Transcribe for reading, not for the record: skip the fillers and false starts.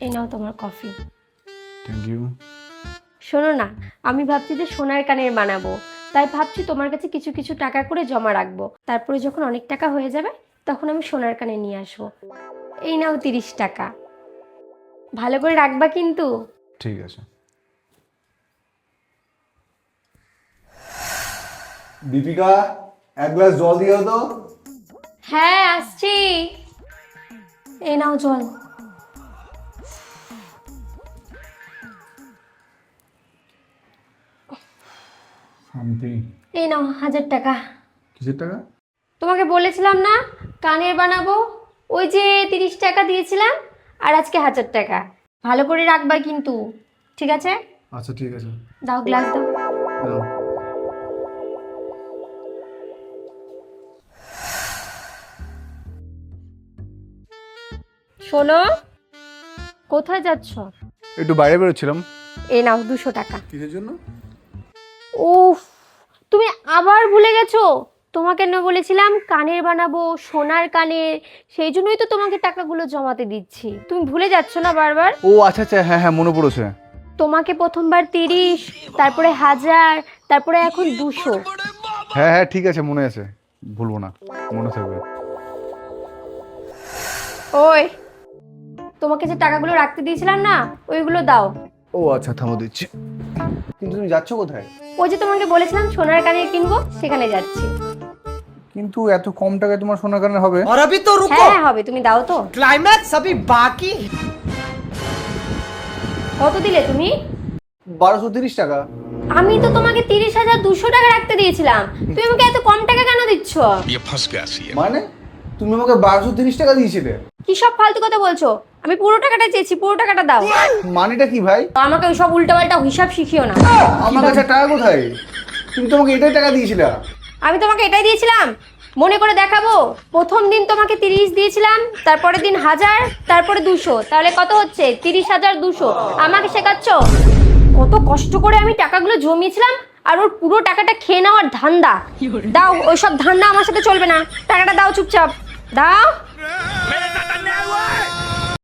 এই নাও তোমার coffee. Thank you. শোনো না, আমি ভাবছি যে সোনার কানের বানাবো, তাই ভাবছি তোমার কাছে কিছু কিছু টাকা করে জমা রাখবো, তারপরে যখন অনেক টাকা হয়ে যাবে তখন আমি সোনার কানে নিয়ে আসবো। এই নাও 30 টাকা, ভালো করে রাখবা কিন্তু। ঠিক আছে। দীপিকা, এক গ্লাস জল দিও তো। হ্যাঁ আসছি, এই নাও জল। শান্তি। এই নাও 1000 টাকা। কিসের টাকা? তোমাকে বলেছিলাম না কানের বানাবো, ওই যে 30 টাকা দিয়েছিলাম, আর আজকে 1000 টাকা। ভালো করে রাখবা কিন্তু, ঠিক আছে? আচ্ছা ঠিক আছে। দাও গ্লাস দাও। নাও। শোনো, কোথায় যাচ্ছ? একটু বাইরে বেরোচ্ছিলাম। এই নাও 200 টাকা। কিসের জন্য? উফ, তুমি আবার ভুলে গেছো। তোমাকে না বলেছিলাম কানের বানাবো, সোনার কানের, সেই জন্যই তো তোমাকে টাকাগুলো জমাতে দিচ্ছি। তুমি ভুলে যাচ্ছ না বারবার। ও আচ্ছা আচ্ছা, হ্যাঁ হ্যাঁ মনে পড়েছে। তোমাকে প্রথমবার 30, তারপরে 1000, তারপরে এখন 200। হ্যাঁ হ্যাঁ ঠিক আছে, মনে আছে, ভুলবো না, মনে থাকবে। ওই, তোমাকে যে টাকাগুলো রাখতে দিয়েছিলাম না, ওইগুলো দাও। ও আচ্ছা, থামো দিচ্ছি। কিন্তু তুমি যাচ্ছ কোথায়? ওই যে তোমাকে বলেছিলাম সোনার কানের কিনবো, সেখানে যাচ্ছি। কিন্তু এত কম টাকায় তোমার সোনার কানে হবে? और अभी तो रुको, হ্যাঁ হবে, তুমি দাও তো। क्लाइमैक्स अभी बाकी है। কত দিলে তুমি? 1230 টাকা। আমি তো তোমাকে 30,200 টাকা রাখতে দিয়েছিলাম, তুমি আমাকে এত কম টাকা কেন দিচ্ছ? ये फंस गया सी है। মানে তুমি আমাকে 1230 টাকা দিয়েছিলে? কি সব ফালতু কথা বলছো? আমি পুরো টাকাটা চেয়েছি, পুরো টাকাটা দাও। মানেটা কি ভাই? আমাকে ওই সব উল্টাপাল্টা হিসাব শিখিও না। আমার কাছে টাকা কোথায়? তুমি তোমাকে এটাই টাকা দিয়েছিলে। আমি তোমাকে এটাই দিয়েছিলাম, মনে করে দেখাবো। প্রথম দিন তোমাকে 30 দিয়েছিলাম, তারপরের দিন 1000, তারপরে 200, তাহলে কত হচ্ছে? 30,200। আমাকে শেখাচ্ছ? কত কষ্ট করে আমি টাকাগুলো জমিয়েছিলাম, আর ওর পুরো টাকাটা খেয়ে নেওয়ার ধান্দা। দাও, ওই সব ধান্দা আমার সাথে চলবে না। টাকাটা দাও চুপচাপ, দাও।